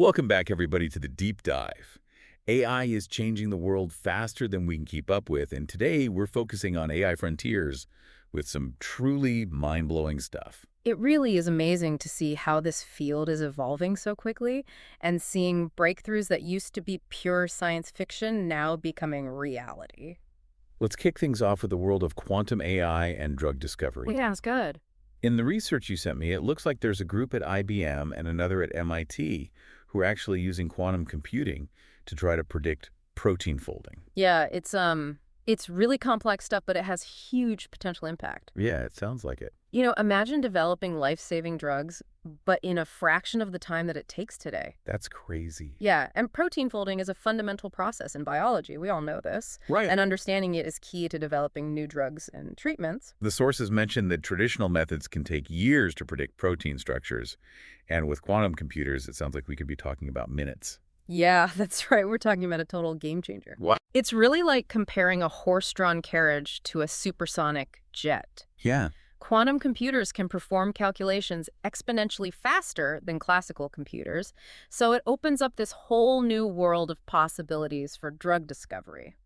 Welcome back, everybody, to the Deep Dive. AI is changing the world faster than we can keep up with, and today we're focusing on AI frontiers with some truly mind-blowing stuff. It really is amazing to see how this field is evolving so quickly and seeing breakthroughs that used to be pure science fiction now becoming reality. Let's kick things off with the world of quantum AI and drug discovery. Yeah, it's good. In the research you sent me, it looks like there's a group at IBM and another at MIT who are actually using quantum computing to try to predict protein folding. Yeah, it's really complex stuff, but it has huge potential impact. Yeah, it sounds like it. Imagine developing life-saving drugs, but in a fraction of the time that it takes today. That's crazy. Yeah, and protein folding is a fundamental process in biology. We all know this. Right. And understanding it is key to developing new drugs and treatments. The sources mentioned that traditional methods can take years to predict protein structures, and with quantum computers, it sounds like we could be talking about minutes. Yeah, that's right. We're talking about a total game changer. What? It's really like comparing a horse-drawn carriage to a supersonic jet. Yeah. Quantum computers can perform calculations exponentially faster than classical computers, so it opens up this whole new world of possibilities for drug discovery.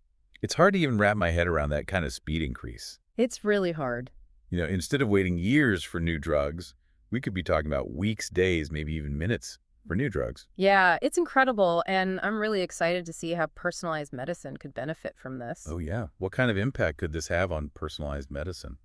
It's hard to even wrap my head around that kind of speed increase. It's really hard. Instead of waiting years for new drugs, we could be talking about weeks, days, maybe even minutes for new drugs. Yeah, it's incredible, and I'm really excited to see how personalized medicine could benefit from this. Oh, yeah. What kind of impact could this have on personalized medicine?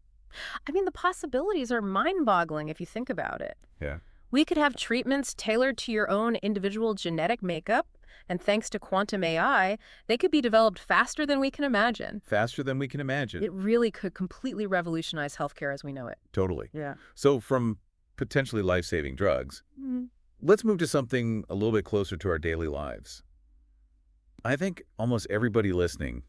I mean, the possibilities are mind-boggling if you think about it. Yeah. We could have treatments tailored to your own individual genetic makeup, and thanks to quantum AI, they could be developed faster than we can imagine. Faster than we can imagine. It really could completely revolutionize healthcare as we know it. Totally. Yeah. So from potentially life-saving drugs, let's move to something a little bit closer to our daily lives. I think almost everybody listening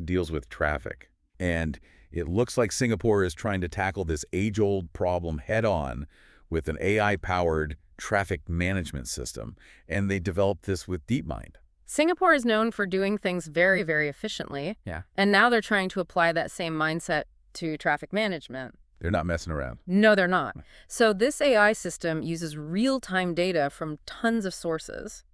deals with traffic, and it looks like Singapore is trying to tackle this age-old problem head-on with an AI-powered traffic management system, and they developed this with DeepMind. Singapore is known for doing things very, very efficiently. Yeah. And now they're trying to apply that same mindset to traffic management. They're not messing around. No, they're not. So this AI system uses real-time data from tons of sources.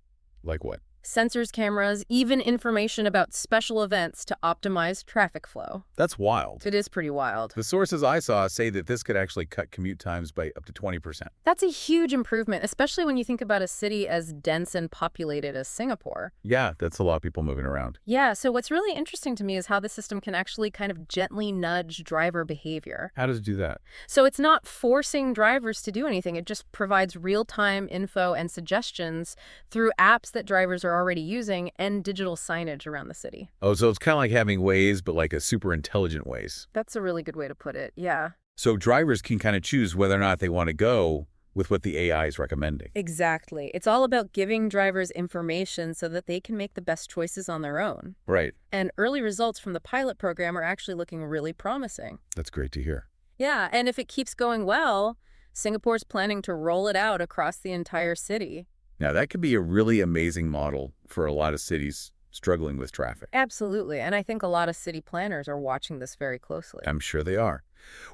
Like what? Sensors, cameras, even information about special events to optimize traffic flow. That's wild. It is pretty wild. The sources I saw say that this could actually cut commute times by up to 20%. That's a huge improvement, especially when you think about a city as dense and populated as Singapore. Yeah, that's a lot of people moving around. Yeah, so what's really interesting to me is how the system can actually kind of gently nudge driver behavior. How does it do that? So it's not forcing drivers to do anything. It just provides real-time info and suggestions through apps that drivers are already using and digital signage around the city. Oh, so it's kind of like having Waze, but like a super intelligent Waze. That's a really good way to put it, yeah. So drivers can kind of choose whether or not they want to go with what the AI is recommending. Exactly. It's all about giving drivers information so that they can make the best choices on their own. Right. And early results from the pilot program are actually looking really promising. That's great to hear. Yeah, and if it keeps going well, Singapore's planning to roll it out across the entire city. Now, that could be a really amazing model for a lot of cities struggling with traffic. Absolutely, and I think a lot of city planners are watching this very closely. I'm sure they are.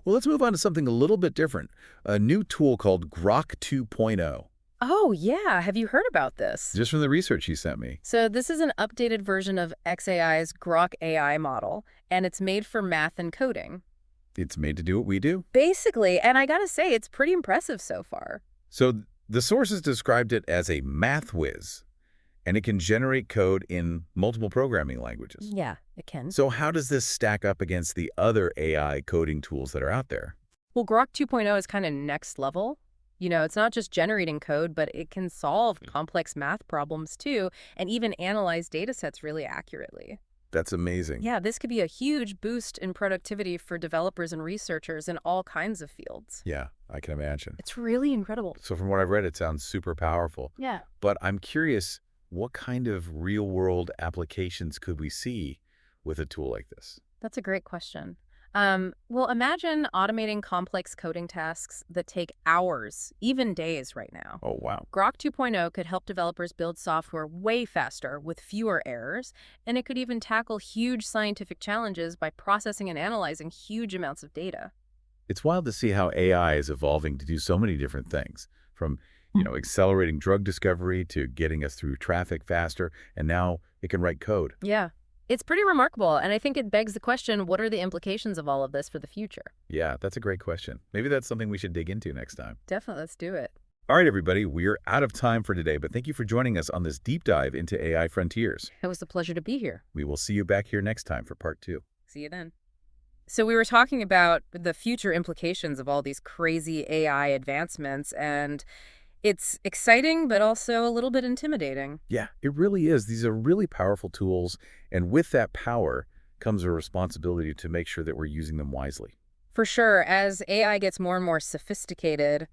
Well, let's move on to something a little bit different. A new tool called Grok 2.0. Oh, yeah. Have you heard about this? Just from the research you sent me. So this is an updated version of XAI's Grok AI model, and it's made for math and coding. It's made to do what we do. Basically, and I gotta say, it's pretty impressive so far. So the sources described it as a math whiz, and it can generate code in multiple programming languages. Yeah, it can. So how does this stack up against the other AI coding tools that are out there? Well, Grok 2.0 is kind of next level. It's not just generating code, but it can solve complex math problems too, and even analyze data sets really accurately. That's amazing. Yeah, this could be a huge boost in productivity for developers and researchers in all kinds of fields. Yeah, I can imagine. It's really incredible. So from what I've read, it sounds super powerful. Yeah. But I'm curious, what kind of real-world applications could we see with a tool like this? That's a great question. Well, imagine automating complex coding tasks that take hours, even days right now. Oh, wow. Grok 2.0 could help developers build software way faster with fewer errors, and it could even tackle huge scientific challenges by processing and analyzing huge amounts of data. It's wild to see how AI is evolving to do so many different things, from accelerating drug discovery to getting us through traffic faster, and now it can write code. Yeah. It's pretty remarkable, and I think it begs the question, what are the implications of all of this for the future? Yeah, that's a great question. Maybe that's something we should dig into next time. Definitely, let's do it. All right, everybody, we're out of time for today, but thank you for joining us on this deep dive into AI frontiers. It was a pleasure to be here. We will see you back here next time for part 2. See you then. So we were talking about the future implications of all these crazy AI advancements, and it's exciting, but also a little bit intimidating. Yeah, it really is. These are really powerful tools, and with that power comes a responsibility to make sure that we're using them wisely. For sure, as AI gets more and more sophisticated,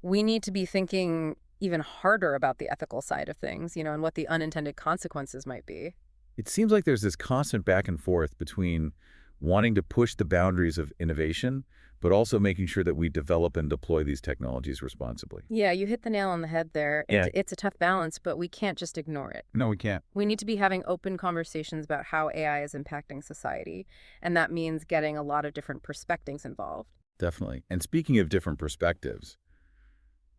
we need to be thinking even harder about the ethical side of things, and what the unintended consequences might be. It seems like there's this constant back and forth between wanting to push the boundaries of innovation, but also making sure that we develop and deploy these technologies responsibly. Yeah, you hit the nail on the head there. Yeah. It's a tough balance, but we can't just ignore it. No, we can't. We need to be having open conversations about how AI is impacting society, and that means getting a lot of different perspectives involved. Definitely. And speaking of different perspectives,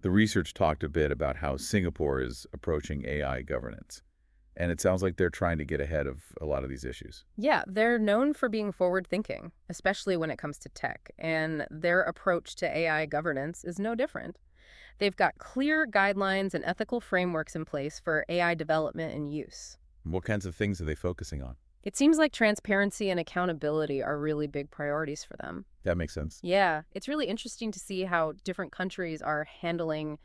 the research talked a bit about how Singapore is approaching AI governance. And it sounds like they're trying to get ahead of a lot of these issues. Yeah, they're known for being forward-thinking, especially when it comes to tech, and their approach to AI governance is no different. They've got clear guidelines and ethical frameworks in place for AI development and use. What kinds of things are they focusing on? It seems like transparency and accountability are really big priorities for them. That makes sense. Yeah, it's really interesting to see how different countries are handling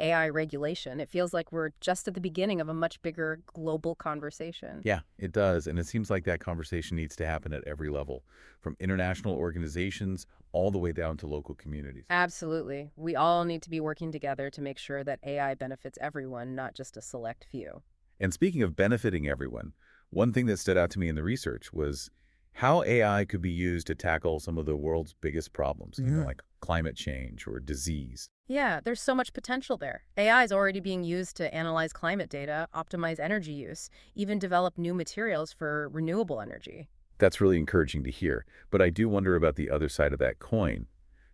AI regulation. It feels like we're just at the beginning of a much bigger global conversation. Yeah, it does. And it seems like that conversation needs to happen at every level, from international organizations all the way down to local communities. Absolutely. We all need to be working together to make sure that AI benefits everyone, not just a select few. And speaking of benefiting everyone, one thing that stood out to me in the research was how AI could be used to tackle some of the world's biggest problems, like climate change or disease. Yeah, there's so much potential there. AI is already being used to analyze climate data, optimize energy use, even develop new materials for renewable energy. That's really encouraging to hear. But I do wonder about the other side of that coin.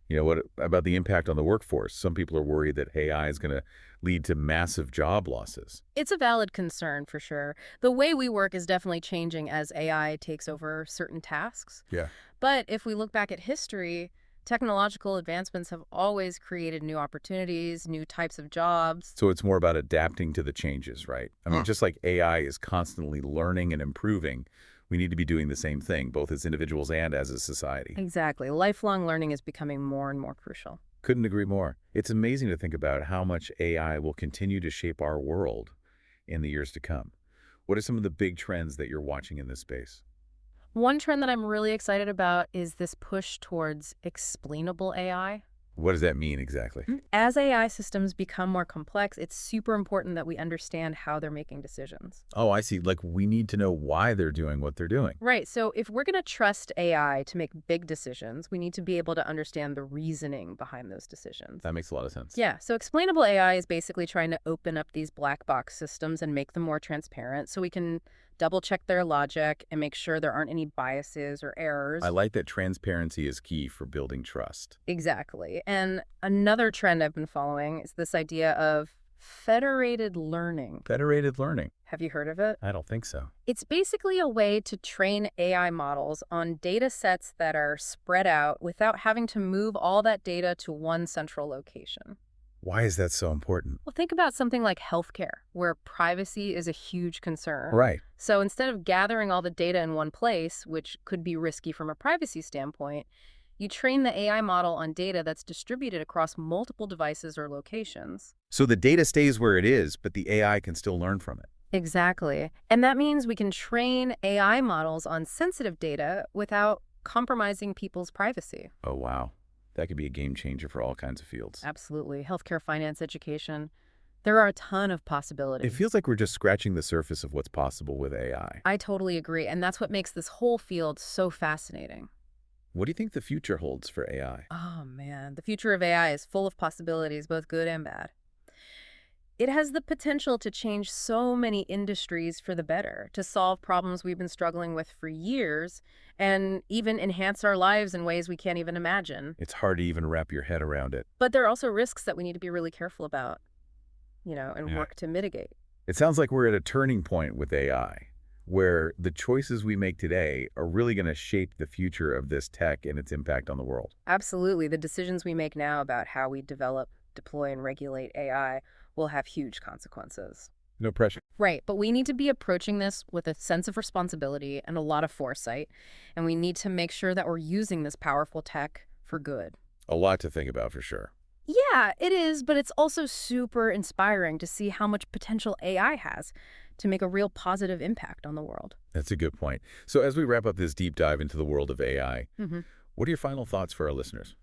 What about the impact on the workforce? Some people are worried that AI is going to lead to massive job losses. It's a valid concern for sure. The way we work is definitely changing as AI takes over certain tasks. Yeah. But if we look back at history, technological advancements have always created new opportunities, new types of jobs. So it's more about adapting to the changes, right? I mean, just like AI is constantly learning and improving, we need to be doing the same thing, both as individuals and as a society. Exactly. Lifelong learning is becoming more and more crucial. Couldn't agree more. It's amazing to think about how much AI will continue to shape our world in the years to come. What are some of the big trends that you're watching in this space? One trend that I'm really excited about is this push towards explainable AI. What does that mean exactly? As AI systems become more complex, it's super important that we understand how they're making decisions. Oh, I see. Like, we need to know why they're doing what they're doing. Right, so if we're going to trust AI to make big decisions, we need to be able to understand the reasoning behind those decisions. That makes a lot of sense. Yeah, so explainable AI is basically trying to open up these black box systems and make them more transparent so we can double check their logic and make sure there aren't any biases or errors. I like that transparency is key for building trust. Exactly. And another trend I've been following is this idea of federated learning. Federated learning. Have you heard of it? I don't think so. It's basically a way to train AI models on data sets that are spread out without having to move all that data to one central location. Why is that so important? Well, think about something like healthcare, where privacy is a huge concern. Right. So instead of gathering all the data in one place, which could be risky from a privacy standpoint, you train the AI model on data that's distributed across multiple devices or locations. So the data stays where it is, but the AI can still learn from it. Exactly. And that means we can train AI models on sensitive data without compromising people's privacy. Oh, wow. That could be a game changer for all kinds of fields. Absolutely. Healthcare, finance, education. There are a ton of possibilities. It feels like we're just scratching the surface of what's possible with AI. I totally agree. And that's what makes this whole field so fascinating. What do you think the future holds for AI? Oh, man. The future of AI is full of possibilities, both good and bad. It has the potential to change so many industries for the better, to solve problems we've been struggling with for years, and even enhance our lives in ways we can't even imagine. It's hard to even wrap your head around it. But there are also risks that we need to be really careful about. and Yeah. work to mitigate. It sounds like we're at a turning point with AI, where the choices we make today are really going to shape the future of this tech and its impact on the world. Absolutely. The decisions we make now about how we develop, deploy, and regulate AI will have huge consequences. No pressure. Right, but we need to be approaching this with a sense of responsibility and a lot of foresight, and we need to make sure that we're using this powerful tech for good. A lot to think about for sure. Yeah, it is, but it's also super inspiring to see how much potential AI has to make a real positive impact on the world. That's a good point. So as we wrap up this deep dive into the world of AI, Hmm. what are your final thoughts for our listeners?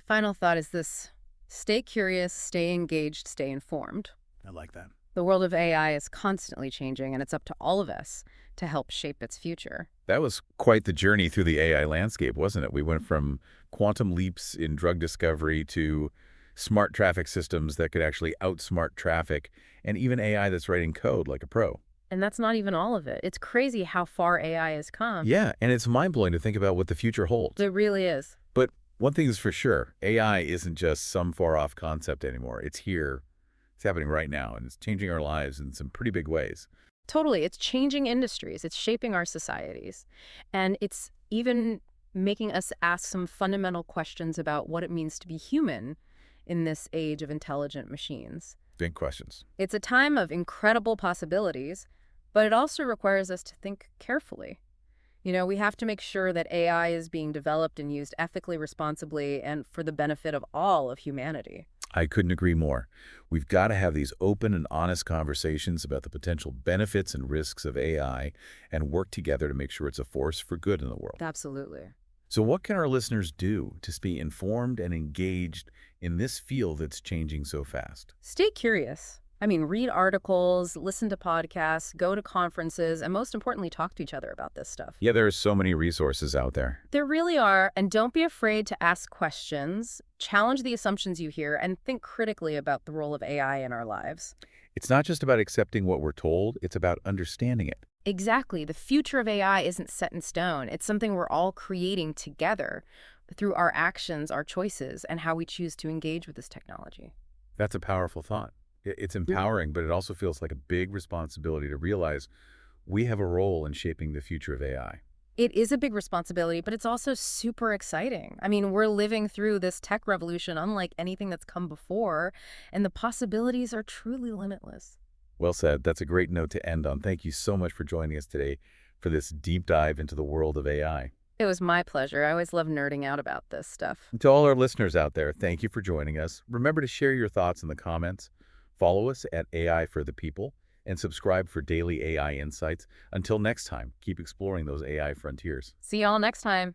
Final thought is this: stay curious, stay engaged, stay informed. I like that. The world of AI is constantly changing, and it's up to all of us to help shape its future. That was quite the journey through the AI landscape, wasn't it? We went from quantum leaps in drug discovery to smart traffic systems that could actually outsmart traffic, and even AI that's writing code like a pro. And that's not even all of it. It's crazy how far AI has come. Yeah, and it's mind-blowing to think about what the future holds. It really is. But one thing is for sure, AI isn't just some far-off concept anymore. It's here, it's happening right now, and it's changing our lives in some pretty big ways. Totally. It's changing industries. It's shaping our societies. And it's even making us ask some fundamental questions about what it means to be human in this age of intelligent machines. Big questions. It's a time of incredible possibilities, but it also requires us to think carefully. We have to make sure that AI is being developed and used ethically, responsibly, and for the benefit of all of humanity. I couldn't agree more. We've got to have these open and honest conversations about the potential benefits and risks of AI and work together to make sure it's a force for good in the world. Absolutely. So what can our listeners do to be informed and engaged in this field that's changing so fast? Stay curious. Read articles, listen to podcasts, go to conferences, and most importantly, talk to each other about this stuff. Yeah, there are so many resources out there. There really are, and don't be afraid to ask questions, challenge the assumptions you hear, and think critically about the role of AI in our lives. It's not just about accepting what we're told, it's about understanding it. Exactly. The future of AI isn't set in stone. It's something we're all creating together through our actions, our choices, and how we choose to engage with this technology. That's a powerful thought. It's empowering, but it also feels like a big responsibility to realize we have a role in shaping the future of AI. It is a big responsibility, but it's also super exciting. We're living through this tech revolution unlike anything that's come before, and the possibilities are truly limitless. Well said. That's a great note to end on. Thank you so much for joining us today for this deep dive into the world of AI. It was my pleasure. I always love nerding out about this stuff. And to all our listeners out there, thank you for joining us. Remember to share your thoughts in the comments. Follow us at AI for the People and subscribe for daily AI insights. Until next time, keep exploring those AI frontiers. See y'all next time.